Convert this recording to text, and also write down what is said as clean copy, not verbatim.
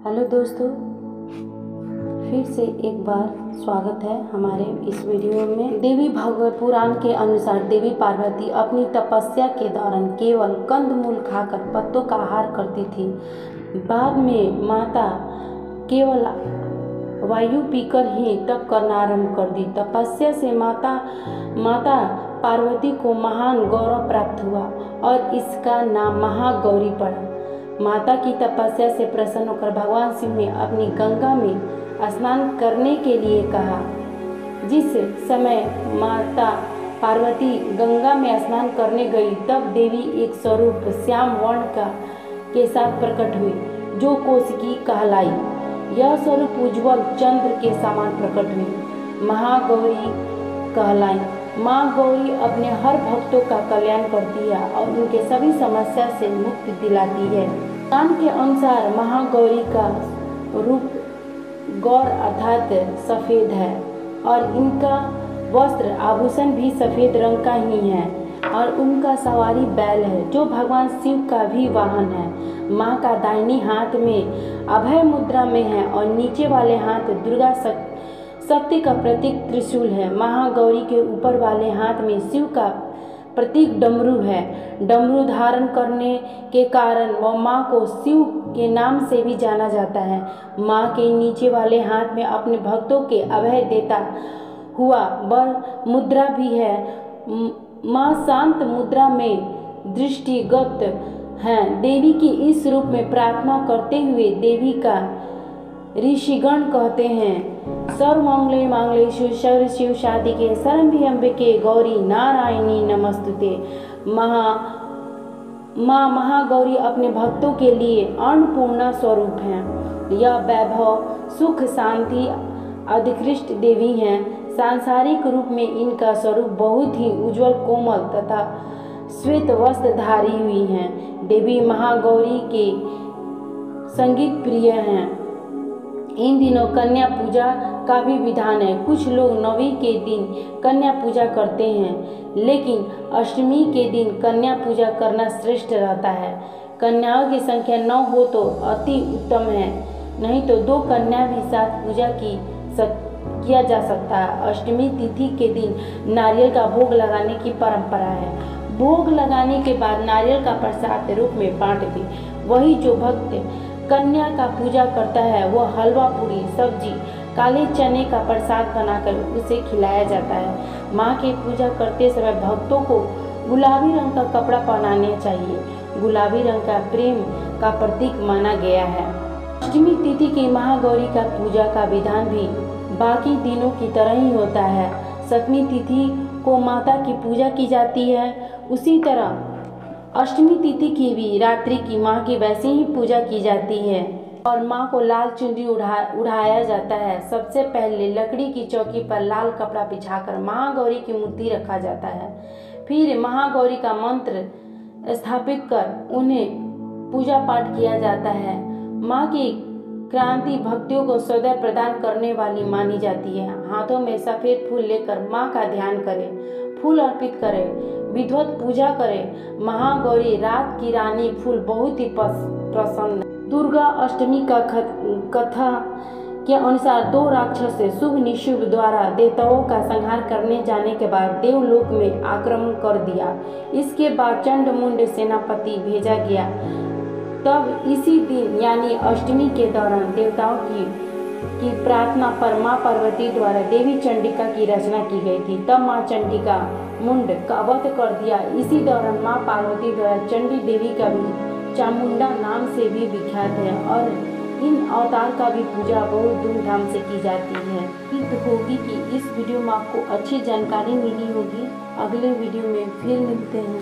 Hello दोस्तों, फिर से एक बार स्वागत है हमारे इस वीडियो में। देवी भागवत पुराण के अनुसार देवी पार्वती अपनी तपस्या के दौरान केवल कंदमूल खाकर पत्तों का आहार करती थी। बाद में माता केवल वायु पीकर ही तप करना आरंभ कर दी। तपस्या से माता पार्वती को महान गौरव प्राप्त हुआ और इसका नाम महागौरी पड़ा। माता की तपस्या से प्रसन्न होकर भगवान शिव ने अपनी गंगा में स्नान करने के लिए कहा। जिस समय माता पार्वती गंगा में स्नान करने गई, तब देवी एक स्वरूप श्याम वर्ण के साथ प्रकट हुई, जो कौशिकी कहलाई। यह स्वरूप उज्ज्वल चंद्र के समान प्रकट हुई, महागौरी कहलाई। माँ गौरी अपने हर भक्तों का कल्याण करती है और उनके सभी समस्या से मुक्ति दिलाती है। पुराण के अनुसार महागौरी का रूप गौर अर्थात सफ़ेद है और इनका वस्त्र आभूषण भी सफ़ेद रंग का ही है और उनका सवारी बैल है, जो भगवान शिव का भी वाहन है। माँ का दाहिनी हाथ में अभय मुद्रा में है और नीचे वाले हाथ दुर्गा शक्ति का प्रतीक त्रिशूल है। महागौरी के ऊपर वाले हाथ में शिव का प्रतीक डमरू है। डमरू धारण करने के कारण वह माँ को शिव के नाम से भी जाना जाता है। माँ के नीचे वाले हाथ में अपने भक्तों के अभय देता हुआ वर मुद्रा भी है। माँ शांत मुद्रा में दृष्टिगत हैं। देवी की इस रूप में प्रार्थना करते हुए देवी का ऋषिगण कहते हैं, सर्वमंगले मांगलेषु शिव शादिके शरण्ये अंबिके गौरी नारायणी नमस्तुते। माँ महागौरी अपने भक्तों के लिए अन्नपूर्णा स्वरूप हैं। यह वैभव, सुख, शांति अधिकृष्ट देवी हैं। सांसारिक रूप में इनका स्वरूप बहुत ही उज्जवल, कोमल तथा श्वेत वस्त्र धारी हुई हैं। देवी महागौरी के संगीत प्रिय हैं। इन दिनों कन्या पूजा का भी विधान है। कुछ लोग नवमी के दिन कन्या पूजा करते हैं, लेकिन अष्टमी के दिन कन्या पूजा करना श्रेष्ठ रहता है। कन्याओं की संख्या 9 हो तो अति उत्तम है, नहीं तो 2 कन्या भी साथ पूजा किया जा सकता है। अष्टमी तिथि के दिन नारियल का भोग लगाने की परंपरा है। भोग लगाने के बाद नारियल का प्रसाद रूप में बांट दे। वही जो भक्त कन्या का पूजा करता है, वह हलवा, पूरी, सब्जी, काले चने का प्रसाद बनाकर उसे खिलाया जाता है। माँ की पूजा करते समय भक्तों को गुलाबी रंग का कपड़ा पहनाना चाहिए। गुलाबी रंग का प्रेम का प्रतीक माना गया है। अष्टमी तिथि की महागौरी का पूजा का विधान भी बाकी दिनों की तरह ही होता है। सप्तमी तिथि को माता की पूजा की जाती है। उसी तरह अष्टमी तिथि की भी रात्रि की माँ की वैसे ही पूजा की जाती है और माँ को लाल चुनरी उड़ाया जाता है। सबसे पहले लकड़ी की चौकी पर लाल कपड़ा बिछाकर महागौरी की मूर्ति रखा जाता है। फिर महागौरी का मंत्र स्थापित कर उन्हें पूजा पाठ किया जाता है। माँ की क्रांति भक्तियों को सदैव प्रदान करने वाली मानी जाती है। हाथों में सफ़ेद फूल लेकर माँ का ध्यान करें, फूल अर्पित करें, विधिवत पूजा करें। महागौरी रात की रानी फूल बहुत ही प्रसन्न। दुर्गा अष्टमी का कथा के अनुसार 2 राक्षस शुभ निशुभ द्वारा देवताओं का संहार करने जाने के बाद देवलोक में आक्रमण कर दिया। इसके बाद चंडमुंड सेनापति भेजा गया। तब इसी दिन यानी अष्टमी के दौरान देवताओं की प्रार्थना पर माँ पार्वती द्वारा देवी चंडिका की रचना की गई थी। तब माँ चंडिका मुंड का वध कर दिया। इसी दौरान माँ पार्वती द्वारा चंडी देवी का भी चामुंडा नाम से भी विख्यात है और इन अवतार का भी पूजा बहुत धूमधाम से की जाती है। उम्मीद होगी कि इस वीडियो में आपको अच्छी जानकारी मिली होगी। अगले वीडियो में फिर मिलते हैं।